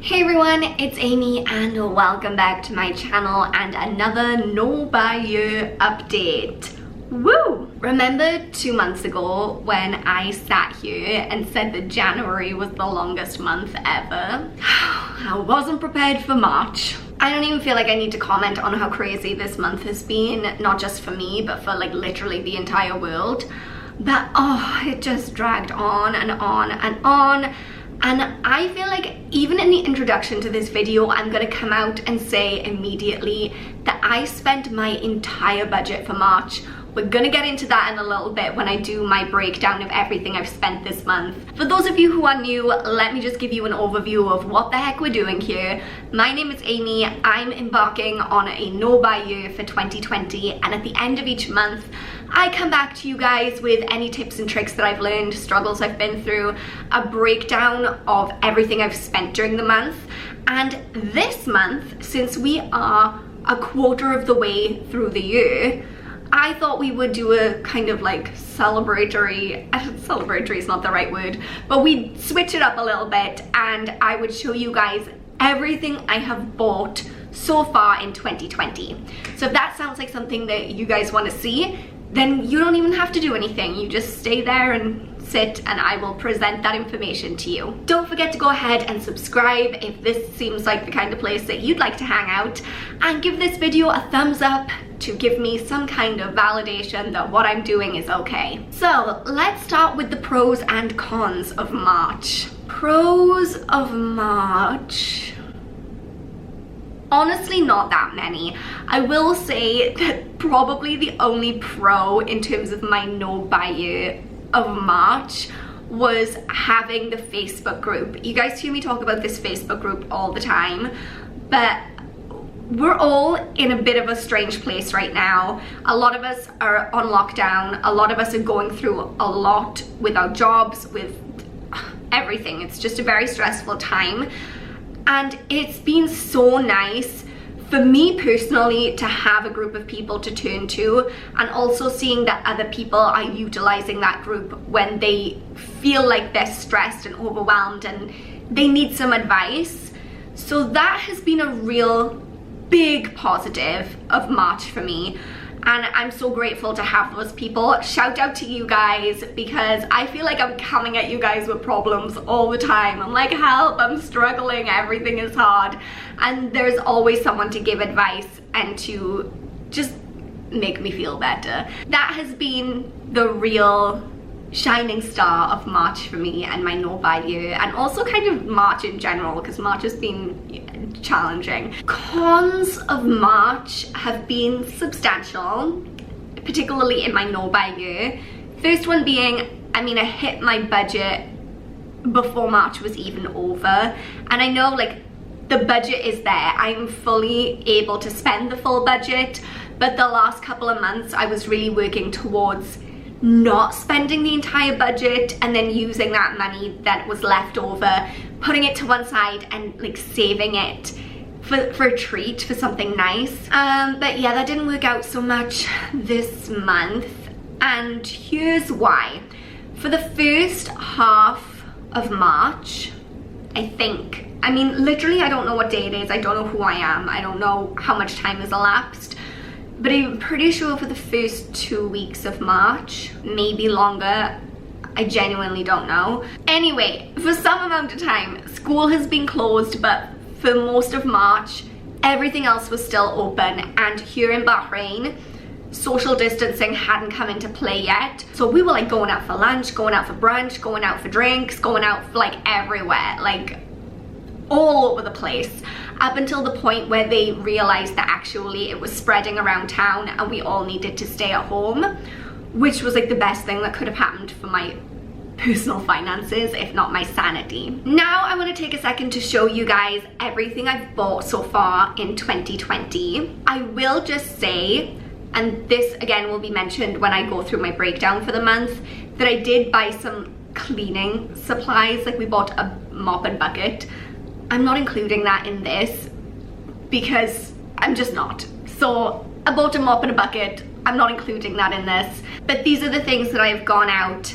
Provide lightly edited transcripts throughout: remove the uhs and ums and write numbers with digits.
Hey everyone, it's Amy and welcome back to my channel and another No By You update. Woo! Remember 2 months ago when I sat here and said that January was the longest month ever? I wasn't prepared for March. I don't even feel like I need to comment on how crazy this month has been, not just for me, but for like literally the entire world. But oh, it just dragged on and on and on. And I feel like even in the introduction to this video, I'm gonna come out and say immediately that I spent my entire budget for March. We're gonna get into that in a little bit when I do my breakdown of everything I've spent this month. For those of you who are new, let me just give you an overview of what the heck we're doing here. My name is Amy. I'm embarking on a No By You for 2020, and at the end of each month, I come back to you guys with any tips and tricks that I've learned, struggles I've been through, a breakdown of everything I've spent during the month. And this month, since we are a quarter of the way through the year, I thought we would do a kind of like celebratory is not the right word, but we'd switch it up a little bit and I would show you guys everything I have bought so far in 2020. So if that sounds like something that you guys want to see, then you don't even have to do anything. You just stay there and sit and I will present that information to you. Don't forget to go ahead and subscribe if this seems like the kind of place that you'd like to hang out, and give this video a thumbs up to give me some kind of validation that what I'm doing is okay. So let's start with the pros and cons of March. Pros of March. Honestly, not that many. I will say that probably the only pro in terms of my No By You of March was having the Facebook group. You guys hear me talk about this Facebook group all the time, but we're all in a bit of a strange place right now. A lot of us are on lockdown. A lot of us are going through a lot with our jobs, with everything. It's just a very stressful time. And it's been so nice for me personally to have a group of people to turn to, and also seeing that other people are utilizing that group when they feel like they're stressed and overwhelmed and they need some advice. So that has been a real big positive of March for me. And I'm so grateful to have those people. Shout out to you guys, because I feel like I'm coming at you guys with problems all the time. I'm like, help, I'm struggling, everything is hard. And there's always someone to give advice and to just make me feel better. That has been the real shining star of March for me and my No By You, and also kind of March in general, because March has been challenging. Cons of March have been substantial, particularly in my No By You. First one being, I mean, I hit my budget before March was even over, and I know like the budget is there. I'm fully able to spend the full budget, but the last couple of months I was really working towards not spending the entire budget and then using that money that was left over, putting it to one side and like saving it for a treat, for something nice. But yeah, that didn't work out so much this month, and here's why. For the first half of March, I mean literally I don't know what day it is, I don't know who I am, I don't know how much time has elapsed, but I'm pretty sure for the first 2 weeks of March, maybe longer, I genuinely don't know. Anyway, for some amount of time, school has been closed, but for most of March, everything else was still open. And here in Bahrain, social distancing hadn't come into play yet. So we were like going out for lunch, going out for brunch, going out for drinks, going out for like everywhere, like all over the place, up until the point where they realized that actually it was spreading around town and we all needed to stay at home, which was like the best thing that could have happened for my personal finances, if not my sanity. Now I want to take a second to show you guys everything I've bought so far in 2020. I will just say, and this again will be mentioned when I go through my breakdown for the month, that I did buy some cleaning supplies. Like we bought a mop and bucket. I'm not including that in this because I'm just not. So I bought a mop and a bucket. I'm not including that in this. But these are the things that I've gone out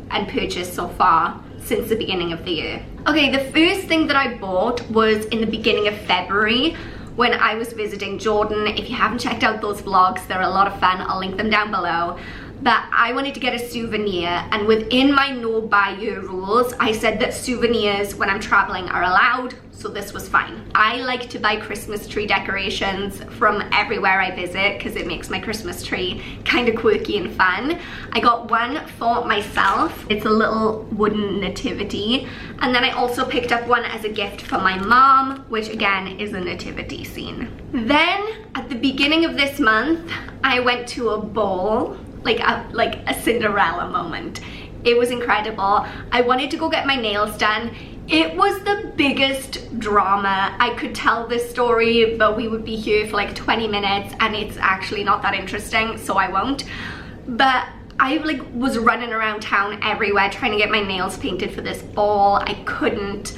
and purchased so far since the beginning of the year. Okay, the first thing that I bought was in the beginning of February when I was visiting Jordan. If you haven't checked out those vlogs, they're a lot of fun. I'll link them down below. But I wanted to get a souvenir, and within my no buy you rules, I said that souvenirs when I'm traveling are allowed, so this was fine. I like to buy Christmas tree decorations from everywhere I visit because it makes my Christmas tree kind of quirky and fun. I got one for myself. It's a little wooden nativity, and then I also picked up one as a gift for my mom, which again is a nativity scene. Then at the beginning of this month, I went to a ball, like a Cinderella moment. It was incredible. I wanted to go get my nails done. It was the biggest drama. I could tell this story, but we would be here for like 20 minutes and it's actually not that interesting, so I won't. But I like was running around town everywhere trying to get my nails painted for this ball. I couldn't.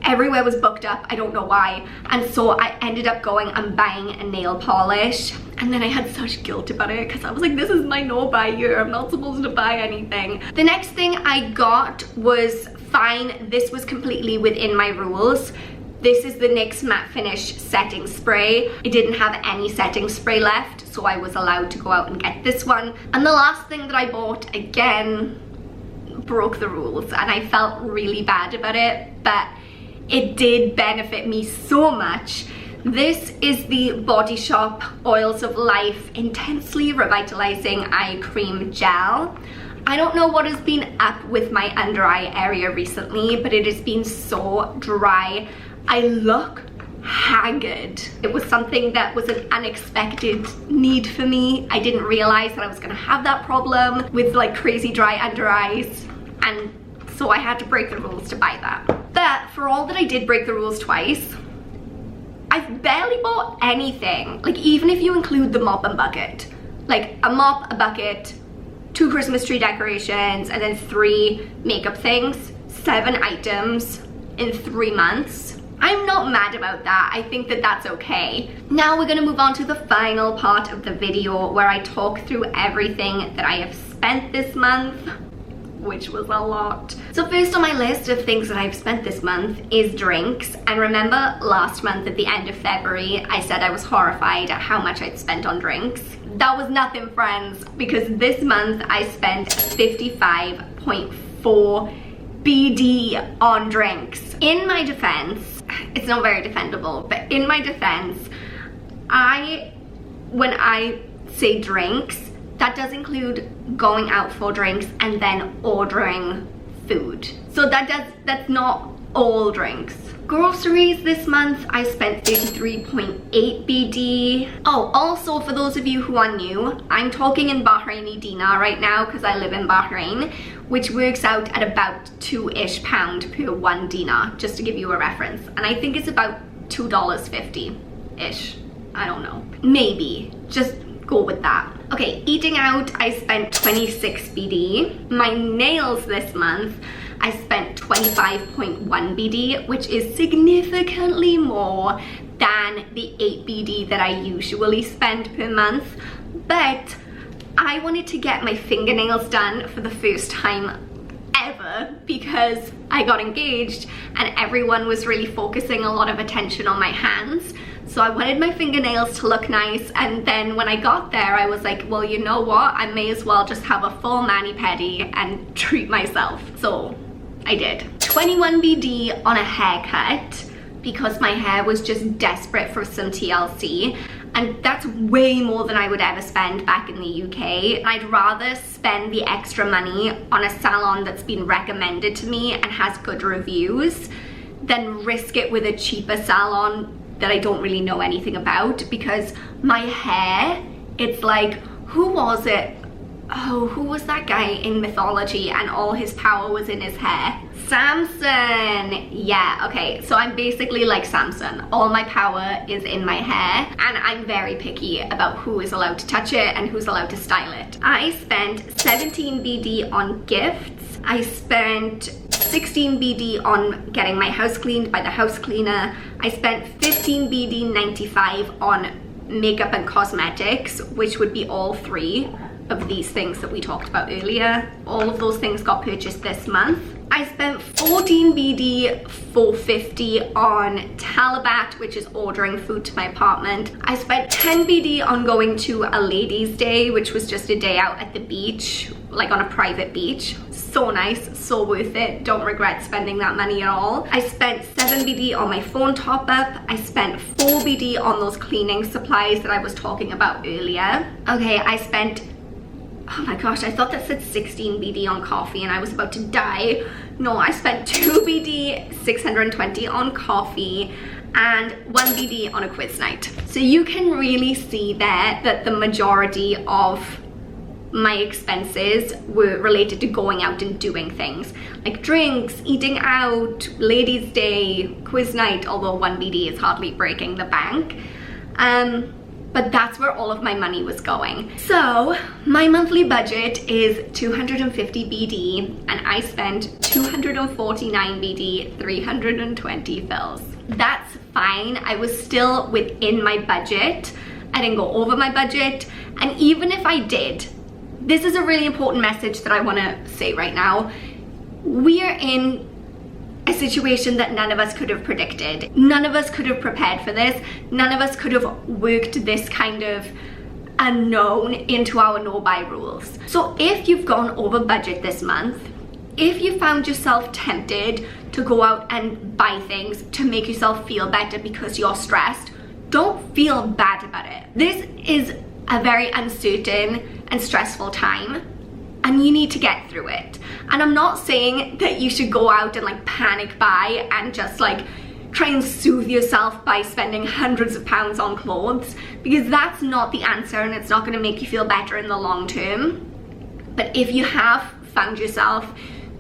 Everywhere was booked up, I don't know why. And so I ended up going and buying a nail polish. And then I had such guilt about it because I was like, this is my no buy year. I'm not supposed to buy anything. The next thing I got was fine. This was completely within my rules. This is the NYX Matte Finish setting spray. It didn't have any setting spray left, so I was allowed to go out and get this one. And the last thing that I bought, again, broke the rules and I felt really bad about it, but it did benefit me so much. This is the Body Shop Oils of Life Intensely Revitalizing Eye Cream Gel. I don't know what has been up with my under eye area recently, but it has been so dry. I look haggard. It was something that was an unexpected need for me. I didn't realize that I was gonna have that problem with like crazy dry under eyes, and so I had to break the rules to buy that. But for all that I did break the rules twice, I've barely bought anything. Like even if you include the mop and bucket. Like a mop, a bucket, 2 Christmas tree decorations, and then 3 makeup things. 7 items in 3 months. I'm not mad about that. I think that that's okay. Now we're gonna move on to the final part of the video where I talk through everything that I have spent this month, which was a lot. So first on my list of things that I've spent this month is drinks. And remember last month at the end of February, I said I was horrified at how much I'd spent on drinks. That was nothing, friends, because this month I spent 55.4 BD on drinks. In my defense, it's not very defendable, but in my defense, when I say drinks, that does include going out for drinks and then ordering food. So that's not all drinks. Groceries this month, I spent 33.8 BD. Oh, also for those of you who are new, I'm talking in Bahraini dinar right now because I live in Bahrain, which works out at about £2-ish per 1 dinar, just to give you a reference. And I think it's about $2.50-ish. I don't know. Maybe. Just go with that. Okay, eating out, I spent 26 BD. My nails this month, I spent 25.1 BD, which is significantly more than the 8 BD that I usually spend per month. But I wanted to get my fingernails done for the first time ever because I got engaged and everyone was really focusing a lot of attention on my hands. So I wanted my fingernails to look nice, and then when I got there I was like, well, you know what, I may as well just have a full mani-pedi and treat myself. So I did. 21 BD on a haircut because my hair was just desperate for some TLC, and that's way more than I would ever spend back in the UK. I'd rather spend the extra money on a salon that's been recommended to me and has good reviews than risk it with a cheaper salon that I don't really know anything about, because my hair, it's like, who was it? Oh, who was that guy in mythology and all his power was in his hair? Samson! Yeah, okay, so I'm basically like Samson. All my power is in my hair, and I'm very picky about who is allowed to touch it and who's allowed to style it. I spent 17 BD on gifts. I spent 16 BD on getting my house cleaned by the house cleaner. I spent 15 BD 95 on makeup and cosmetics, which would be all 3 of these things that we talked about earlier. All of those things got purchased this month. I spent 14 BD 450 on Talabat, which is ordering food to my apartment. I spent 10 BD on going to a ladies' day, which was just a day out at the beach, like on a private beach. So nice, so worth it. Don't regret spending that money at all. I spent 7 BD on my phone top up. I spent 4 BD on those cleaning supplies that I was talking about earlier. Okay, I spent, oh my gosh, I thought that said 16 BD on coffee and I was about to die. No, I spent 2 BD 620 on coffee and 1 BD on a quiz night. So you can really see there that the majority of my expenses were related to going out and doing things like drinks, eating out, ladies' day, quiz night, although 1 BD is hardly breaking the bank. But that's where all of my money was going. So my monthly budget is 250 BD and I spent 249 BD, 320 fills. That's fine. I was still within my budget. I didn't go over my budget. And even if I did, this is a really important message that I want to say right now. We are in a situation that none of us could have predicted. None of us could have prepared for this. None of us could have worked this kind of unknown into our no-buy rules. So if you've gone over budget this month, if you found yourself tempted to go out and buy things to make yourself feel better because you're stressed, don't feel bad about it. This is a very uncertain and stressful time and you need to get through it. And I'm not saying that you should go out and like panic buy and just like try and soothe yourself by spending hundreds of pounds on clothes, because that's not the answer and it's not going to make you feel better in the long term. But if you have found yourself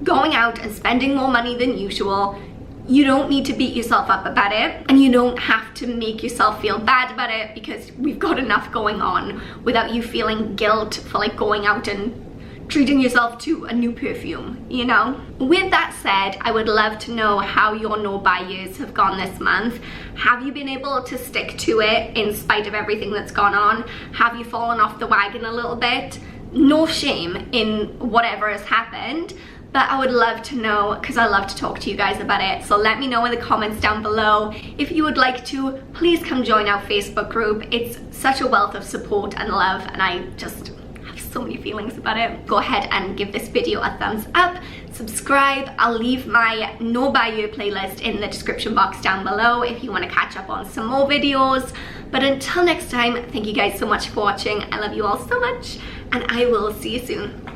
going out and spending more money than usual, you don't need to beat yourself up about it and you don't have to make yourself feel bad about it, because we've got enough going on without you feeling guilt for like going out and treating yourself to a new perfume, you know? With that said, I would love to know how your no-buy years have gone this month. Have you been able to stick to it in spite of everything that's gone on? Have you fallen off the wagon a little bit? No shame in whatever has happened, but I would love to know because I love to talk to you guys about it. So let me know in the comments down below. If you would like to, please come join our Facebook group. It's such a wealth of support and love and I just so many feelings about it. Go ahead and give this video a thumbs up, subscribe. I'll leave my no buy year playlist in the description box down below if you want to catch up on some more videos. But until next time, thank you guys so much for watching. I love you all so much and I will see you soon.